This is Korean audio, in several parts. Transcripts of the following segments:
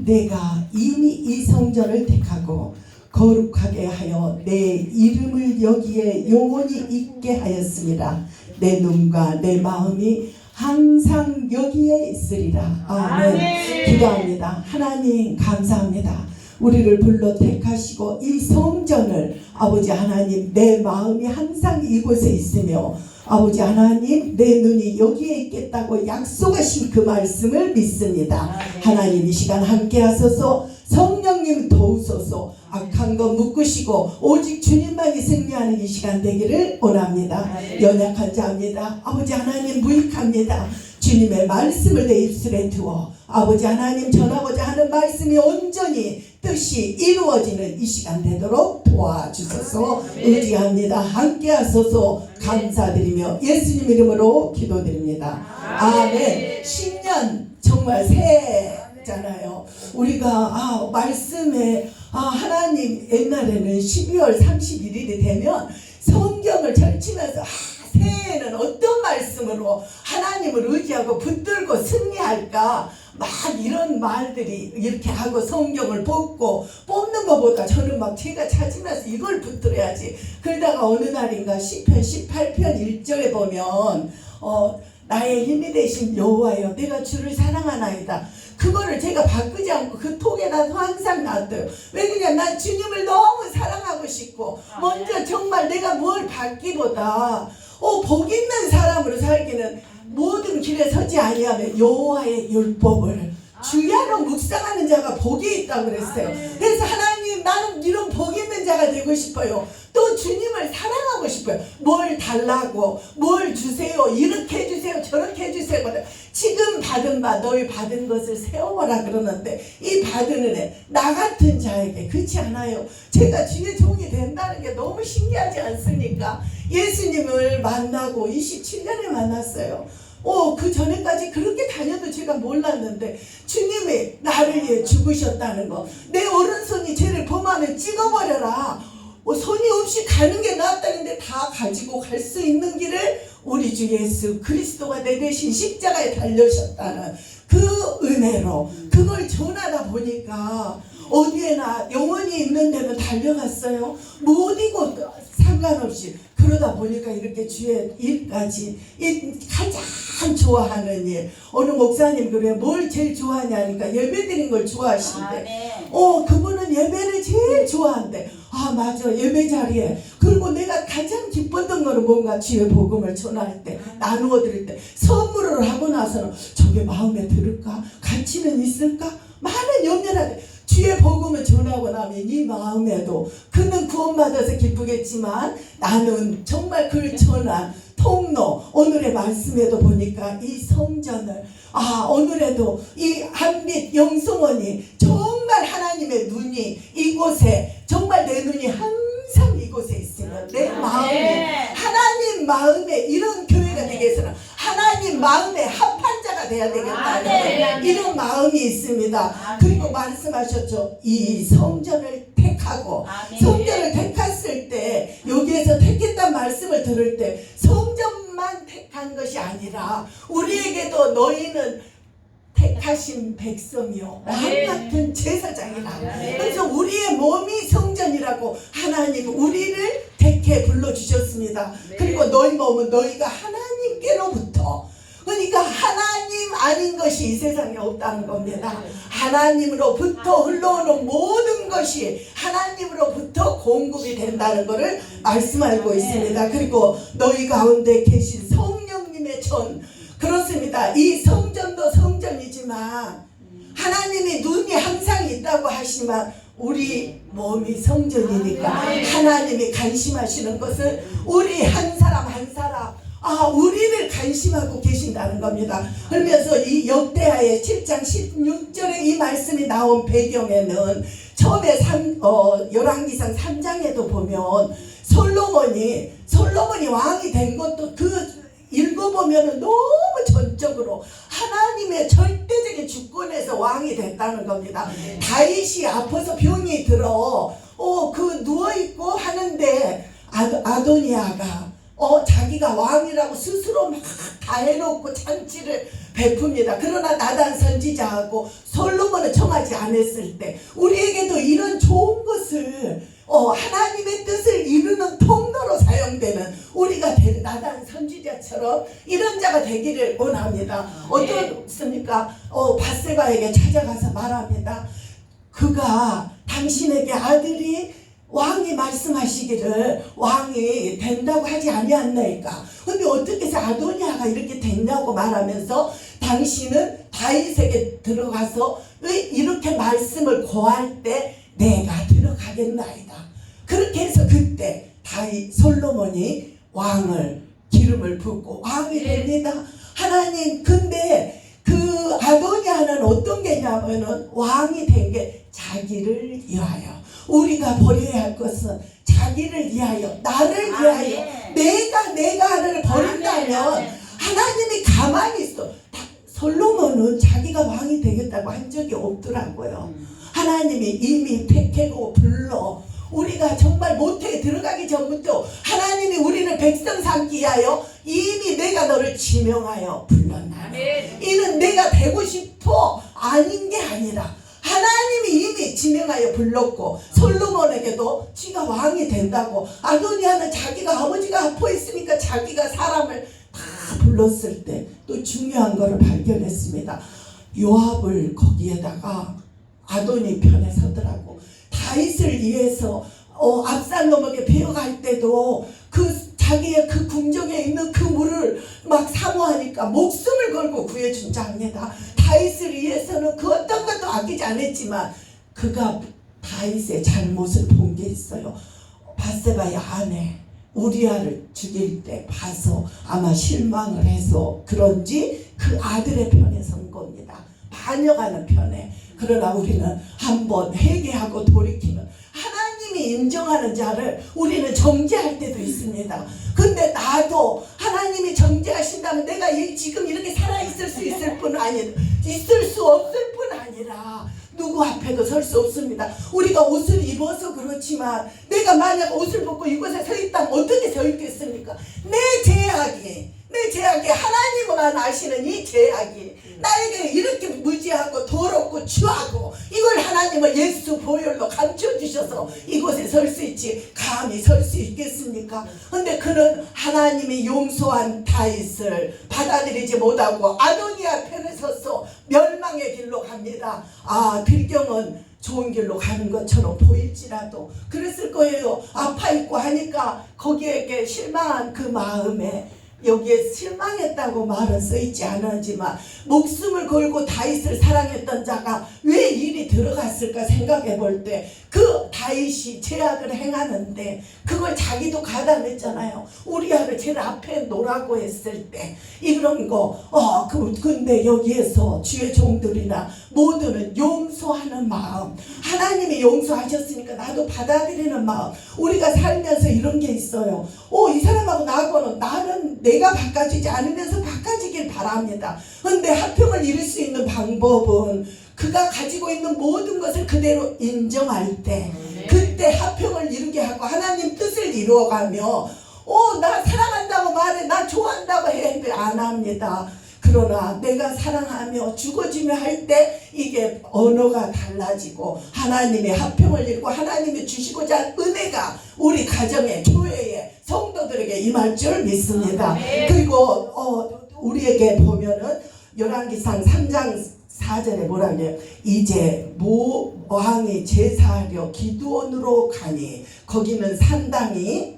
내가 이미 이 성전을 택하고 거룩하게 하여 내 이름을 여기에 영원히 있게 하였습니다. 내 눈과 내 마음이 항상 여기에 있으리라. 아멘. 기도합니다. 하나님 감사합니다. 우리를 불러 택하시고 이 성전을 아버지 하나님 내 마음이 항상 이곳에 있으며 아버지 하나님 내 눈이 여기에 있겠다고 약속하신 그 말씀을 믿습니다. 하나님 이 시간 함께 하소서. 성령님 도우소서. 악한 거 묶으시고 오직 주님만이 승리하는 이 시간 되기를 원합니다. 연약한 자입니다. 아버지 하나님 무익합니다. 주님의 말씀을 내 입술에 두어 아버지 하나님 전하고자 하는 말씀이 온전히 뜻이 이루어지는 이 시간 되도록 도와주소서. 의지합니다. 함께 하소서. 감사드리며 예수님 이름으로 기도드립니다. 아멘. 신년 정말 새해잖아요. 우리가 말씀에 하나님 옛날에는 12월 31일이 되면 성경을 펼치면서 새해에는 어떤 말씀으로 하나님을 의지하고 붙들고 승리할까 막 이런 말들이 이렇게 하고 성경을 뽑는 것보다 저는 막 제가 찾으면서 이걸 붙들어야지. 그러다가 어느 날인가 시편 18편 1절에 보면 나의 힘이 되신 여호와여 내가 주를 사랑하나이다. 그거를 제가 바꾸지 않고 그 톡에다 항상 놔둬요. 왜 그냥 난 주님을 너무 사랑하고 싶고 먼저 정말 내가 뭘 받기보다 복 있는 사람으로 살기는 모든 길에 서지 아니하면 여호와의 율법을 주야로 묵상하는 자가 복이 있다고 그랬어요. 그래서 하나님 나는 이런 복 있는 자가 되고 싶어요. 또 주님을 사랑하고 싶어요. 뭘 달라고 뭘 주세요 이렇게 해주세요 저렇게 해주세요. 지금 받은 바 너희 받은 것을 세워라 그러는데 이 받은 은혜 나 같은 자에게 그렇지 않아요. 제가 주의 종이 된다는 게 너무 신기하지 않습니까? 예수님을 만나고 27년에 만났어요. 그 전에까지 그렇게 다녀도 제가 몰랐는데 주님이 나를 위해 죽으셨다는 거. 내 오른손이 죄를 범하면 찍어버려라. 손이 없이 가는 게 낫다는데 다 가지고 갈 수 있는 길을 우리 주 예수 그리스도가 내 대신 십자가에 달려셨다는 그 은혜로 그걸 전하다 보니까 어디에나 영원히 있는 데는 달려갔어요. 어디고 상관없이. 그러다 보니까 이렇게 주의 일까지 가장 좋아하는 일. 어느 목사님 그래 뭘 제일 좋아하냐니까 예배드린 걸 좋아하신대. 그분은 예배를 제일 좋아한대. 맞아 예배 자리에. 그리고 내가 가장 기뻤던 거는 뭔가 주의 복음을 전할 때 나누어 드릴 때 선물을 하고 나서는 저게 마음에 들을까? 가치는 있을까? 많은 염려를 주의 복음을 전하고 나면 이 마음에도 그는 구원받아서 기쁘겠지만 나는 정말 그를 전한 통로 오늘의 말씀에도 보니까 이 성전을 오늘에도 이 한빛 영성원이 정말 하나님의 눈이 이곳에 정말 내 눈이 항상 이곳에 있으면 내 마음이 하나님 마음에 이런 교회가 되기 위해서는 하나님 마음에 합한 자가 돼야 되겠다는 이런 마음이 있습니다. 그리고 말씀하셨죠. 이 성전을 택하고 성전을 택했을 때 여기에서 택했다는 말씀을 들을 때 성전만 택한 것이 아니라 우리에게도 너희는 택하신 백성이요 왕같은 제사장이라. 그래서 우리의 몸이 성전이라고 하나님 우리를 택해 불러주셨습니다. 그리고 너희 몸은 너희가 하나님께로부터 그러니까 하나님 아닌 것이 이 세상에 없다는 겁니다. 하나님으로부터 흘러오는 모든 것이 하나님으로부터 공급이 된다는 것을 말씀하고 있습니다. 그리고 너희 가운데 계신 성령님의 전 그렇습니다. 이 성전도 성전이지만 하나님이 눈이 항상 있다고 하시지만 우리 몸이 성전이니까 하나님이 관심하시는 것은 우리 한 사람 한 사람 우리를 관심하고 계신다는 겁니다. 그러면서 이 역대하의 7장 16절에 이 말씀이 나온 배경에는 처음에 열왕기상 3장에도 보면 솔로몬이 왕이 된 것도 읽어보면 너무 전적으로 하나님의 절대적인 주권에서 왕이 됐다는 겁니다. 다윗이 아파서 병이 들어 누워있고 하는데 아도니아가 자기가 왕이라고 스스로 막 다 해놓고 잔치를 베풉니다. 그러나 나단 선지자하고 솔로몬은 정하지 않았을 때 우리에게도 이런 좋은 것을 하나님의 뜻을 이루는 통로로 사용되는 우리가 나단 선지자처럼 이런 자가 되기를 원합니다. 어떻습니까? 밧세바에게 찾아가서 말합니다. 그가 당신에게 아들이 왕이 말씀하시기를 왕이 된다고 하지 아니었나이까. 근데 어떻게 해서 아도니아가 이렇게 됐냐고 말하면서 당신은 다윗에게 들어가서 왜 이렇게 말씀을 고할 때 내가 들어가겠나이다. 그렇게 해서 그때 솔로몬이 왕을 기름을 붓고 왕이 됩니다. 하나님, 근데 그 아도니아는 어떤 게냐면은 왕이 된 게 자기를 위하여. 우리가 버려야 할 것은 자기를 위하여, 나를 위하여, 내가 하나를 버린다면 하나님이 가만히 있어. 솔로몬은 자기가 왕이 되겠다고 한 적이 없더라고요. 하나님이 이미 택하고 불러. 우리가 정말 모태에 들어가기 전부터 하나님이 우리를 백성 삼기 위하여 이미 내가 너를 지명하여 불렀나. 이는 내가 되고 싶어 아닌 게 아니라 하나님이 이미 지명하여 불렀고, 솔로몬에게도 지가 왕이 된다고. 아도니아는 자기가 아버지가 아파했으니까 자기가 사람을 다 불렀을 때 또 중요한 것을 발견했습니다. 요압을 거기에다가 아도니 편에 서더라고. 다윗을 위해서 압살롬에게 배워갈 때도 자기의 그 궁정에 있는 그 물을 막 사모하니까 목숨을 걸고 구해준 자입니다. 다윗을 위해서는 그 어떤 것도 아끼지 않았지만 그가 다윗의 잘못을 본 게 있어요. 밧세바의 아내 우리아를 죽일 때 봐서 아마 실망을 해서 그런지 그 아들의 편에 선 겁니다. 반역하는 편에. 그러나 우리는 한번 회개하고 돌이키면 하나님이 인정하는 자를 우리는 정죄할 때도 있습니다. 근데 나도 하나님이 정죄하신다면 내가 지금 이렇게 살아있을 수 있을 뿐 아니라 있을 수 없을 뿐 아니라 누구 앞에도 설 수 없습니다. 우리가 옷을 입어서 그렇지만 내가 만약 옷을 벗고 이곳에 서 있다면 어떻게 서 있겠습니까? 내 제약이 하나님만 아시는 이 제약이 나에게 이렇게 무지하고 더럽고 추하고 이걸 하나님은 예수 보혈로 감춰주셔서 이곳에 설 수 있지 감히 설 수 있겠습니까? 근데 그는 하나님이 용서한 다윗을 받아들이지 못하고 아도니아 편에 서서 멸망의 길로 갑니다. 빌경은 좋은 길로 가는 것처럼 보일지라도 그랬을 거예요. 아파있고 하니까 거기에게 실망한 그 마음에 여기에 실망했다고 말은 써있지 않았지만 목숨을 걸고 다윗을 사랑했던 자가 왜 일이 들어갔을까 생각해 볼 때 그 다윗이 죄악을 행하는데 그걸 자기도 가담했잖아요. 우리아를 제일 앞에 놓으라고 했을 때 이런 거 근데 여기에서 주의 종들이나 모두는 용서하는 마음, 하나님이 용서하셨으니까 나도 받아들이는 마음. 우리가 살면서 이런 게 있어요. 이 사람하고 나는 내가 바꿔주지 않으면서 바꿔지길 바랍니다. 근데 화평을 이룰 수 있는 방법은 그가 가지고 있는 모든 것을 그대로 인정할 때 그때 화평을 이루게 하고 하나님 뜻을 이루어가며 나 사랑한다고 말해, 나 좋아한다고 해, 안 합니다. 그러나 내가 사랑하며 죽어지며 할 때 이게 언어가 달라지고 하나님의 화평을 이루고 하나님이 주시고자 한 은혜가 우리 가정에, 교회에, 성도들에게 임할 줄 믿습니다. 그리고 우리에게 보면은 열왕기상 3장 4절에 뭐라 그래요? 이제 왕이 제사하려 기드온으로 가니 거기는 산당이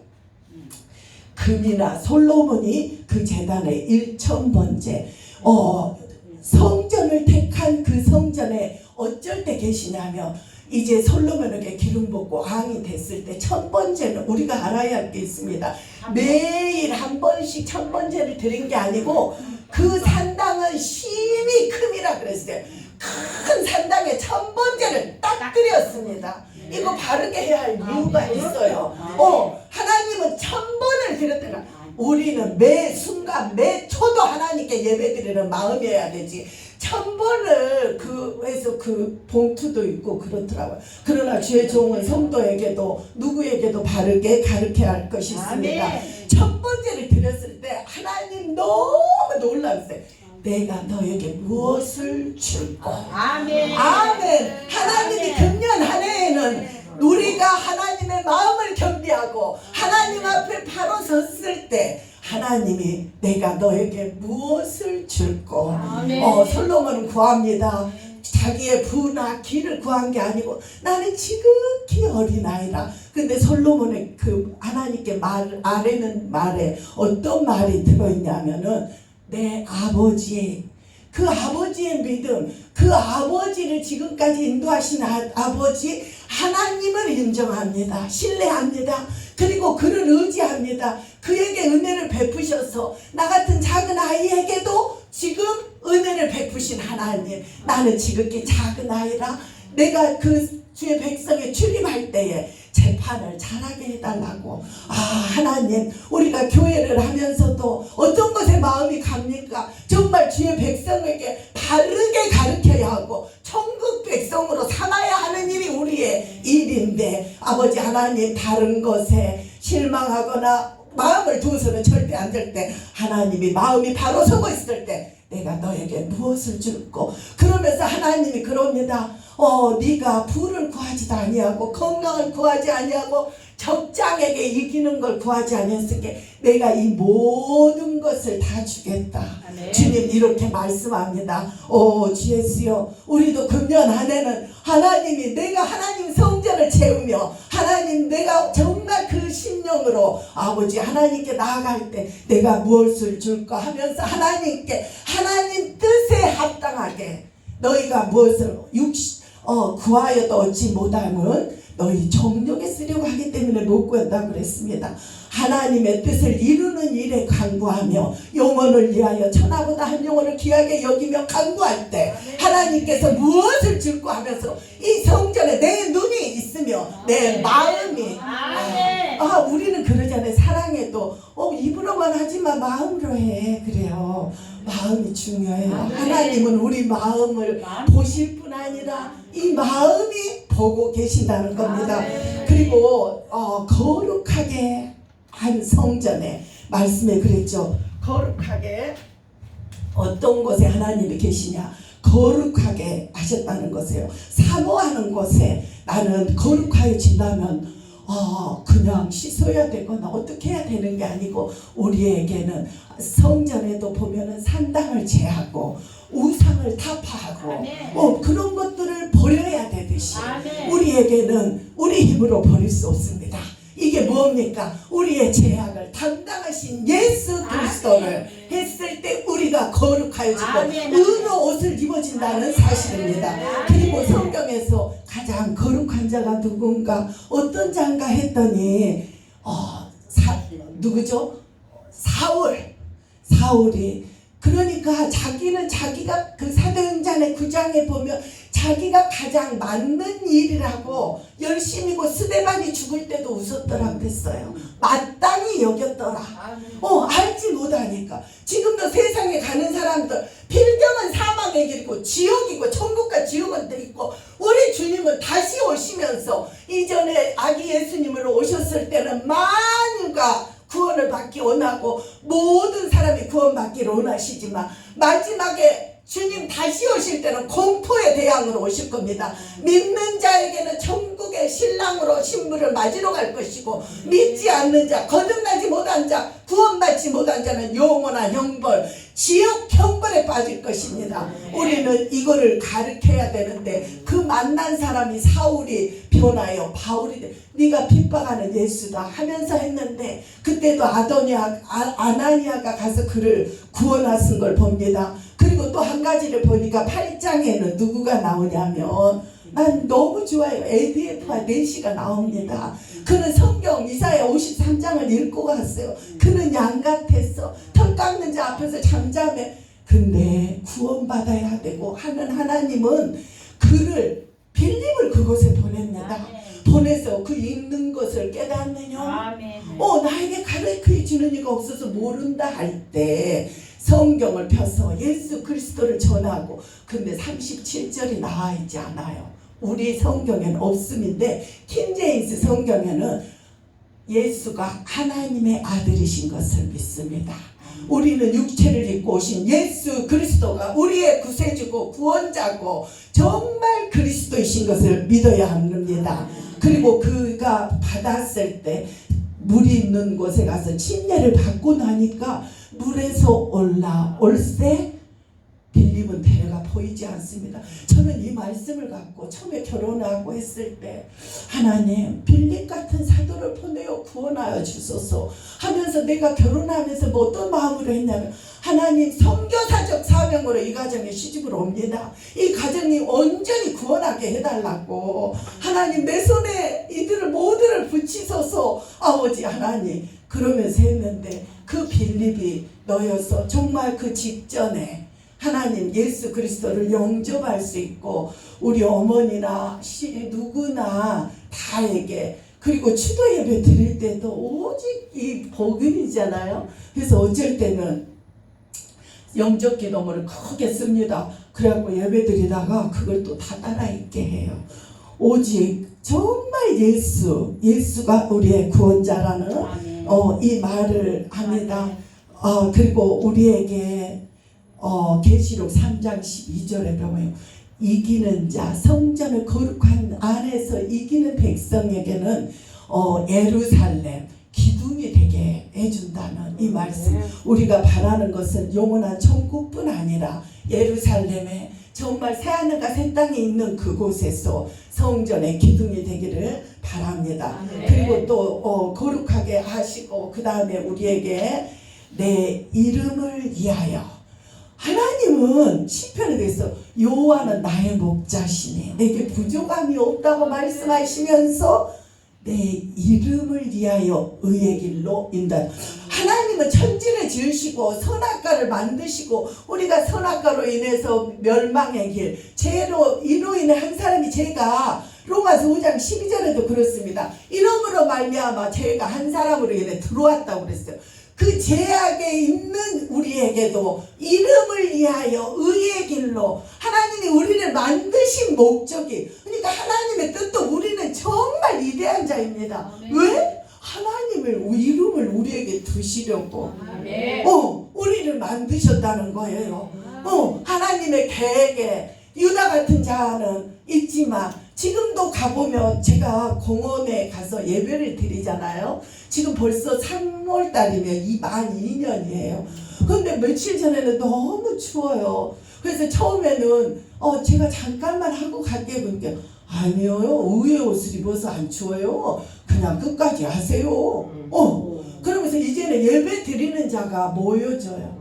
금이나 솔로몬이 그 제단의 1,000번째 성전을 택한 그 성전에 어쩔 때 계시냐면 이제 솔로몬에게 기름 붓고 왕이 됐을 때 1000번째는 우리가 알아야 할 게 있습니다. 매일 한 번씩 1000번째를 드린 게 아니고 그 산당은 심히 큼이라 그랬어요. 큰 산당에 1000번째를 딱 드렸습니다. 이거 바르게 해야 할 이유가 있어요. 하나님은 1000번을 드렸더라. 우리는 매 순간 매 초도 하나님께 예배드리는 마음이어야 되지. 천벌을 그에서 그 봉투도 있고 그렇더라고요. 그러나 주의 종은 성도에게도 누구에게도 바르게 가르쳐야 할 것이 있습니다. 아멘. 첫 번째를 드렸을 때 하나님 너무 놀랐어요. 내가 너에게 무엇을 줄까? 아멘. 아멘. 하나님이 아멘. 금년 한 해에는 우리가 하나님의 마음을 겸비하고 하나님 앞에 바로 섰을 때 하나님이 내가 너에게 무엇을 줄까? 아멘. 솔로몬은 구합니다. 자기의 부나 길을 구한 게 아니고 나는 지극히 어린아이라. 근데 솔로몬의 그 하나님께 아뢰는 말에 어떤 말이 들어있냐면은 내 아버지의 그 아버지의 믿음, 그 아버지를 지금까지 인도하신 아버지 하나님을 인정합니다. 신뢰합니다. 그리고 그를 의지합니다. 그에게 은혜를 베푸셔서 나 같은 작은 아이에게도 지금 은혜를 베푸신 하나님, 나는 지극히 작은 아이라 내가 그 주의 백성에 출입할 때에 재판을 잘하게 해달라고. 하나님, 우리가 교회를 하면서도 어떤 것에 마음이 갑니까? 정말 주의 백성에게 바르게 가르쳐야 하고 천국 백성으로 삼아야 하는 일이 우리의 일인데, 아버지 하나님, 다른 것에 실망하거나 마음을 두어서는 절대 안 될 때, 하나님이 마음이 바로 서고 있을 때 내가 너에게 무엇을 줄고, 그러면서 하나님이 그럽니다. 네가 부를 구하지도 아니하고 건강을 구하지 아니하고 적장에게 이기는 걸 구하지 아니했으니 내가 이 모든 것을 다 주겠다. 아멘. 주님 이렇게 말씀합니다. 주 예수여, 우리도 금년 한 해는 하나님이 내가 하나님 성전을 채우며 하나님 내가 정말 그 심령으로 아버지 하나님께 나아갈 때 내가 무엇을 줄까 하면서 하나님께 하나님 뜻에 합당하게 너희가 무엇을 구하여도 얻지 못함은 너희 정욕에 쓰려고 하기 때문에 못 구한다고 그랬습니다. 하나님의 뜻을 이루는 일에 간구하며 영혼을 위하여 천하보다 한 영혼을 귀하게 여기며 간구할 때 하나님께서 무엇을 줄고 하면서 이 성전에 내 눈이 있으며 내 마음이 우리는 그러잖아요. 사랑해도 입으로만 하지만 마음으로 해. 그래요. 마음이 중요해요. 하나님은 우리 마음을 보실 뿐 아니라 이 마음이 보고 계신다는 겁니다. 그리고 거룩하게 한 성전에 말씀에 그랬죠. 거룩하게 어떤 곳에 하나님이 계시냐? 거룩하게 하셨다는 것이에요. 사모하는 곳에 나는 거룩하여지려면 그냥 씻어야 되거나 어떻게 해야 되는 게 아니고, 우리에게는 성전에도 보면은 산당을 제하고 우상을 타파하고 그런 것들을 버려야 되듯이 우리에게는 우리 힘으로 버릴 수 없습니다. 이게 뭡니까? 우리의 죄악을 담당하신 예수 그리스도를 했을 때 우리가 거룩하여지고 의로 옷을 입어진다는 사실입니다. 그리고 성경에서 가장 거룩한 자가 누군가, 어떤 자인가 했더니 누구죠? 사울이 그러니까 자기는 자기가 그 사도행전의 9장에 보면 자기가 가장 맞는 일이라고 열심히고 스데반이 죽을 때도 웃었더라 그랬어요. 마땅히 여겼더라. 알지 못하니까. 지금도 세상에 가는 사람들 필경은 사망의 길이고 지옥이고 천국과 지옥은 돼 있고, 우리 주님은 다시 오시면서 이전에 아기 예수님으로 오셨을 때는 만유가 구원을 받기 원하고 모든 사람이 구원받기를 원하시지만 마지막에 주님 다시 오실 때는 공포의 대항으로 오실 겁니다. 믿는 자에게는 천국의 신랑으로 신부를 맞으러 갈 것이고, 믿지 않는 자, 거듭나지 못한 자, 구원받지 못한 자는 영원한 형벌, 지옥 형벌에 빠질 것입니다. 우리는 이거를 가르쳐야 되는데, 그 만난 사람이 사울이 변하여 바울이 네가 핍박하는 예수다 하면서 했는데, 그때도 아나니아가 가서 그를 구원하신 걸 봅니다. 그리고 또 한 가지를 보니까 8장에는 누구가 나오냐면, 난 너무 좋아요. ADF와 낸시가 나옵니다. 그는 성경 이사야 53장을 읽고 갔어요. 그는 양 같았어. 털 깎는 자 앞에서 잠잠해. 근데 구원받아야 되고 하는 하나님은 그를 빌립을 그곳에 보냅니다. 보내서 그 읽는 것을 깨닫느냐? 나에게 가르쳐 주는 이가 없어서 모른다 할 때 성경을 펴서 예수 그리스도를 전하고, 근데 37절이 나와 있지 않아요. 우리 성경에는 없음인데 킹제임스 성경에는 예수가 하나님의 아들이신 것을 믿습니다. 우리는 육체를 입고 오신 예수 그리스도가 우리의 구세주고 구원자고 정말 그리스도이신 것을 믿어야 합니다. 그리고 그가 받았을 때 물이 있는 곳에 가서 침례를 받고 나니까 물에서 올세 빌립은 배가 보이지 않습니다. 저는 이 말씀을 갖고 처음에 결혼하고 했을 때 하나님 빌립 같은 사도를 보내어 구원하여 주소서 하면서 내가 결혼하면서 뭐 어떤 마음으로 했냐면 하나님 선교사적 사명으로 이 가정에 시집을 옵니다. 이 가정이 온전히 구원하게 해달라고 하나님 내 손에 이들을 모두를 붙이소서 아버지 하나님 그러면서 했는데 그 빌립이 너여서 정말 그 직전에 하나님 예수 그리스도를 영접할 수 있고 우리 어머니나 누구나 다에게 그리고 추도 예배 드릴 때도 오직 이 복음이잖아요. 그래서 어쩔 때는 영접 기도문을 크게 씁니다. 그래갖고 예배 드리다가 그걸 또 다 따라 읽게 해요. 오직 정말 예수가 우리의 구원자라는 이 말을 합니다. 그리고 우리에게 계시록 3장 12절에 보면 이기는 자 성전을 거룩한 안에서 이기는 백성에게는 예루살렘 기둥이 되게 해준다는 이 말씀. 우리가 바라는 것은 영원한 천국뿐 아니라 예루살렘에 정말 새하늘과 새 땅이 있는 그곳에서 성전의 기둥이 되기를 바랍니다. 그리고 또 거룩하게 하시고 그 다음에 우리에게 내 이름을 위하여 하나님은 시편에 대해서 여호와는 나의 목자시니 내게 부족함이 없다고 말씀하시면서 내 이름을 위하여 의의 길로 인도하라. 하나님은 천지를 지으시고 선악과를 만드시고 우리가 선악과로 인해서 멸망의 길 죄로 이로 인해 한 사람이 죄가 로마서 5장 12절에도 그렇습니다. 이름으로 말미암아 죄가 한 사람으로 인해 들어왔다고 그랬어요. 그 죄악에 있는 우리에게도 이름을 위하여 의의 길로 하나님이 우리를 만드신 목적이 그러니까 하나님의 뜻도 우리는 정말 위대한 자입니다. 왜? 하나님을 이름을 우리에게 두시려고 우리를 만드셨다는 거예요. 하나님의 계획에 유다 같은 자는 있지만 지금도 가보면 제가 공원에 가서 예배를 드리잖아요. 지금 벌써 3월 달이면 만 2년이에요. 그런데 며칠 전에는 너무 추워요. 그래서 처음에는 제가 잠깐만 하고 갈게 그러니까 아니요 의외의 옷을 입어서 안 추워요. 그냥 끝까지 하세요. 그러면서 이제는 예배 드리는 자가 모여져요.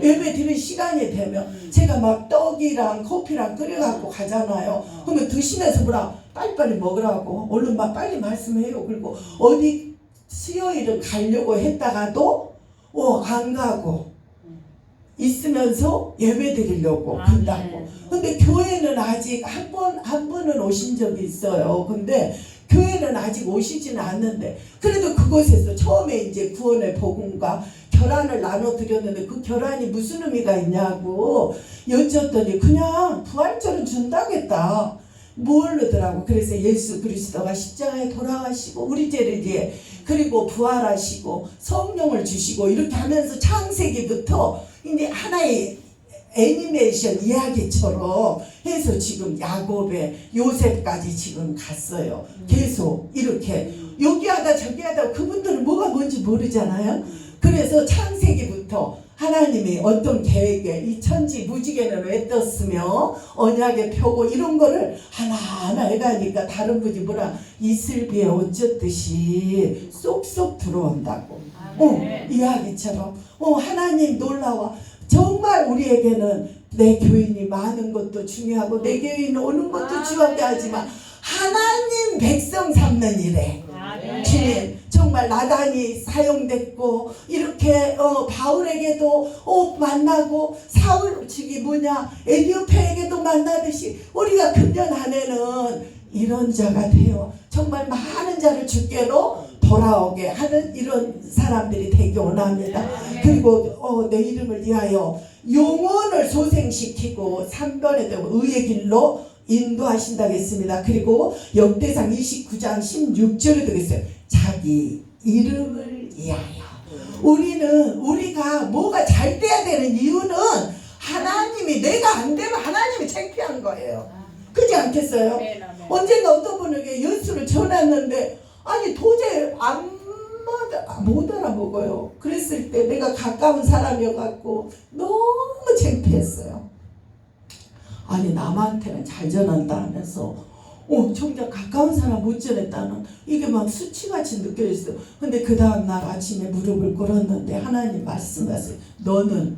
예배 드릴 시간이 되면 제가 막 떡이랑 커피랑 끓여갖고 가잖아요. 그러면 드시면서 뭐라 빨리빨리 먹으라고 얼른 막 빨리 말씀해요. 그리고 어디 수요일은 가려고 했다가도 안 가고 있으면서 예배 드리려고 간다고. 근데 교회는 아직 한 번은 오신 적이 있어요. 근데 교회는 아직 오시지는 않는데 그래도 그곳에서 처음에 이제 구원의 복음과 결안을 나눠드렸는데 그 결안이 무슨 의미가 있냐고 여쭸더니 그냥 부활절은 준다겠다 모르더라고. 그래서 예수 그리스도가 십자가에 돌아가시고 우리 죄를 위해 그리고 부활하시고 성령을 주시고 이렇게 하면서 창세기부터 이제 하나의 애니메이션 이야기처럼 해서 지금 야곱의 요셉까지 지금 갔어요. 계속 이렇게 여기 하다 저기 하다 그분들은 뭐가 뭔지 모르잖아요. 그래서 창세기부터 하나님이 어떤 계획에 이 천지 무지개는 왜 떴으며 언약의 표고 이런 거를 하나하나 해가니까 다른 분이 뭐라 이슬비에 어쩌듯이 쏙쏙 들어온다고 이야기처럼 하나님 놀라워. 정말 우리에게는 내 교인이 많은 것도 중요하고 내 교인 오는 것도 중요하지만 하나님 백성 삼는 일에 주님 정말 나단이 사용됐고 이렇게 바울에게도 만나고 사울 에디오페에게도 만나듯이 우리가 금년 안에는 이런 자가 되어 정말 많은 자를 주께로 돌아오게 하는 이런 사람들이 되기 원합니다. 그리고 내 이름을 위하여 영혼을 소생시키고 3번에 되고 의의 길로 인도하신다고 했습니다. 그리고 역대상 29장 16절에 되겠어요. 자기 이름을 위하여. 우리가 뭐가 잘 돼야 되는 이유는 하나님이, 내가 안 되면 하나님이 창피한 거예요. 그렇지 않겠어요? 언젠가 어떤 분에게 예수를 전했는데 아니 도저히 못 알아먹어요. 그랬을 때 내가 가까운 사람이어갖고 너무 창피했어요. 아니 남한테는 잘 전한다 하면서 정작 가까운 사람 못 전했다는 이게 막 수치같이 느껴졌어요. 근데 그 다음날 아침에 무릎을 꿇었는데 하나님 말씀하세요. 너는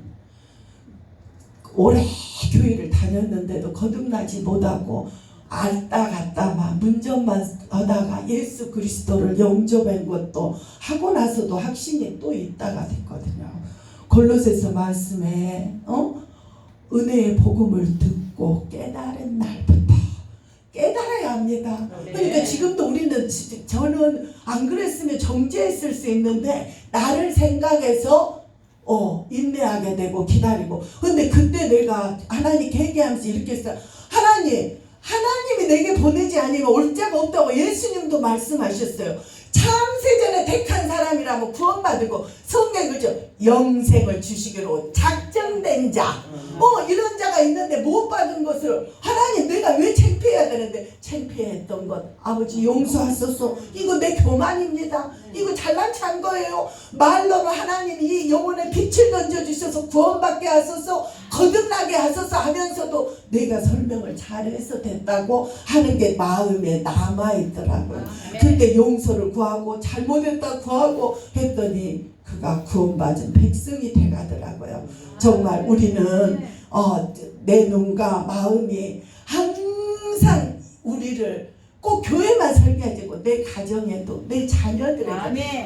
오래 교회를 다녔는데도 거듭나지 못하고 왔다 갔다 막 문전만 하다가 예수 그리스도를 영접한 것도 하고 나서도 확신이 또 있다가 됐거든요. 골로새서 말씀에 은혜의 복음을 듣고 깨달은 날부터 깨달아야 합니다. 그러니까 지금도 우리는, 저는 안 그랬으면 정죄했을 수 있는데 나를 생각해서 인내하게 되고 기다리고. 근데 그때 내가 하나님께 회개하면서 이렇게 했어요. 하나님이 내게 보내지 않으면 올 자가 없다고 예수님도 말씀하셨어요. 창세전에 택한 사람이라면 구원받고 성경에 그죠? 영생을 주시기로 작정된 자. 이런 자가 있는데 못 받은 것을 하나님 내가 왜 창피해야 되는데, 창피했던 것 아버지 용서하소서. 이거 내 교만입니다. 이거 잘난 체한 거예요. 말로는 하나님이 이 영혼에 빛을 던져주셔서 구원받게 하소서, 거듭나게 하소서 하면서도 내가 설명을 잘해서 됐다고 하는 게 마음에 남아있더라고요. 근데 용서를 구하고 잘못했다 구하고 했더니 그가 구원받은 백성이 돼가더라고요. 정말 우리는 내 눈과 마음이 항상 우리를 꼭 교회만 설계하지고 내 가정에도 내 자녀들에게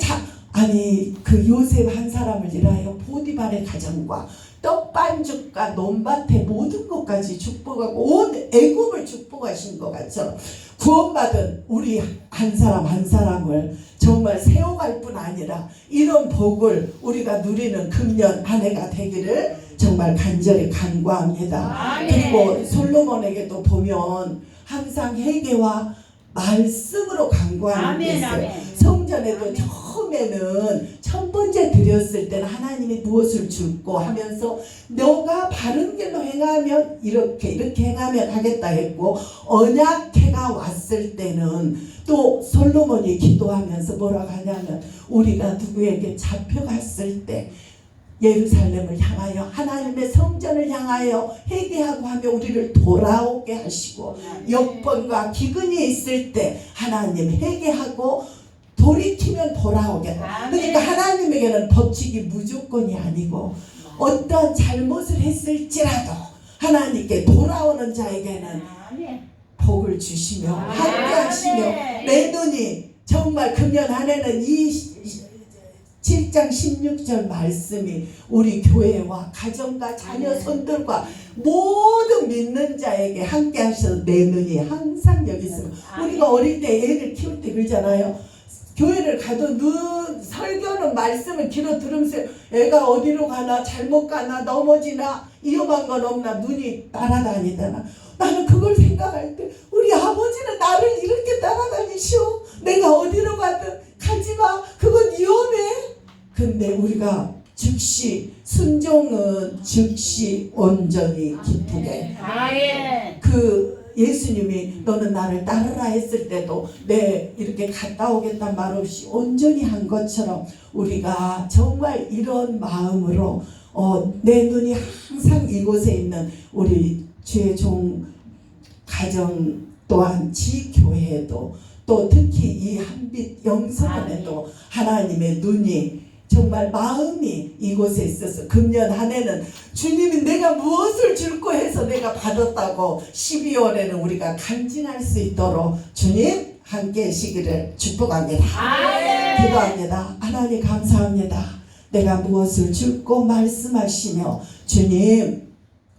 아니 그 요셉 한 사람을 위하여 보디발의 가정과 떡반죽과 논밭의 모든 것까지 축복하고 온 애굽을 축복하신 것 같죠. 구원받은 우리 한 사람 한 사람을 정말 세워갈 뿐 아니라 이런 복을 우리가 누리는 금년 한 해가 되기를 정말 간절히 간구합니다. 그리고 솔로몬에게도 보면 항상 회개와 말씀으로 간구하는 게 있어요. 성전에도 처음에는 첫 번째 드렸을 때는 하나님이 무엇을 줄고 하면서 너가 바른 길로 행하면 이렇게 행하면 하겠다 했고, 언약해가 왔을 때는 또 솔로몬이 기도하면서 뭐라고 하냐면 우리가 누구에게 잡혀갔을 때 예루살렘을 향하여 하나님의 성전을 향하여 회개하고 하며 우리를 돌아오게 하시고, 역번과 기근이 있을 때 하나님 회개하고 돌이키면 돌아오겠다. 그러니까 하나님에게는 법칙이 무조건이 아니고 어떤 잘못을 했을지라도 하나님께 돌아오는 자에게는 복을 주시며 함께 하시며, 내 눈이 정말 금년 한 해는 이 7장 16절 말씀이 우리 교회와 가정과 자녀 손들과 모든 믿는 자에게 함께 하셔서 내 눈이 항상 여기 있습니다. 우리가 어릴 때 애를 키울 때 그러잖아요. 교회를 가도 설교는 말씀을 귀로 들으면서 애가 어디로 가나 잘못 가나 넘어지나 위험한 건 없나 눈이 따라다니잖아. 나는 그걸 생각할 때 우리 아버지는 나를 이렇게 따라다니시오. 내가 어디로 가든 가지마, 그건 위험해. 근데 우리가 즉시 순종은 즉시 온전히 기쁘게, 그 예수님이 너는 나를 따르라 했을 때도 내 이렇게 갔다 오겠다는 말 없이 온전히 한 것처럼 우리가 정말 이런 마음으로 내 눈이 항상 이곳에 있는 우리 주의 종 가정 또한 지교회에도 또 특히 이 한빛 영성원에도 하나님의 눈이 정말 마음이 이곳에 있어서 금년 한 해는 주님이 내가 무엇을 줄고 해서 내가 받았다고 12월에는 우리가 간증할 수 있도록 주님 함께 하시기를 축복합니다. 기도합니다. 하나님 감사합니다. 내가 무엇을 줄고 말씀하시며 주님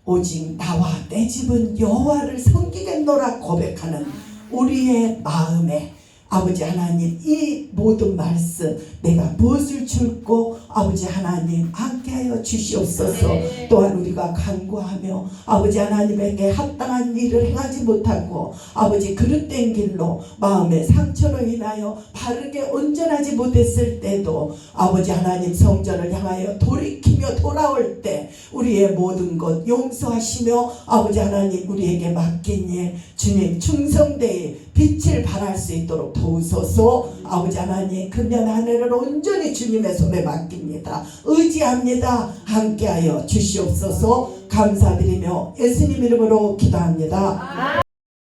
오직 나와 내 집은 여호와를 섬기겠노라 고백하는 우리의 마음에 아버지 하나님 이 모든 말씀 내가 무엇을 줄고 아버지 하나님 함께하여 주시옵소서. 또한 우리가 간구하며 아버지 하나님에게 합당한 일을 행하지 못하고 아버지 그릇된 길로 마음의 상처로 인하여 바르게 온전하지 못했을 때도 아버지 하나님 성전을 향하여 돌이키며 돌아올 때 우리의 모든 것 용서하시며 아버지 하나님 우리에게 맡긴 일 주님 충성되이 빛을 발할 수 있도록 도우소서. 아버지 하나님 금년 한 해를 온전히 주님의 손에 맡깁니다. 의지합니다. 함께하여 주시옵소서. 감사드리며 예수님 이름으로 기도합니다.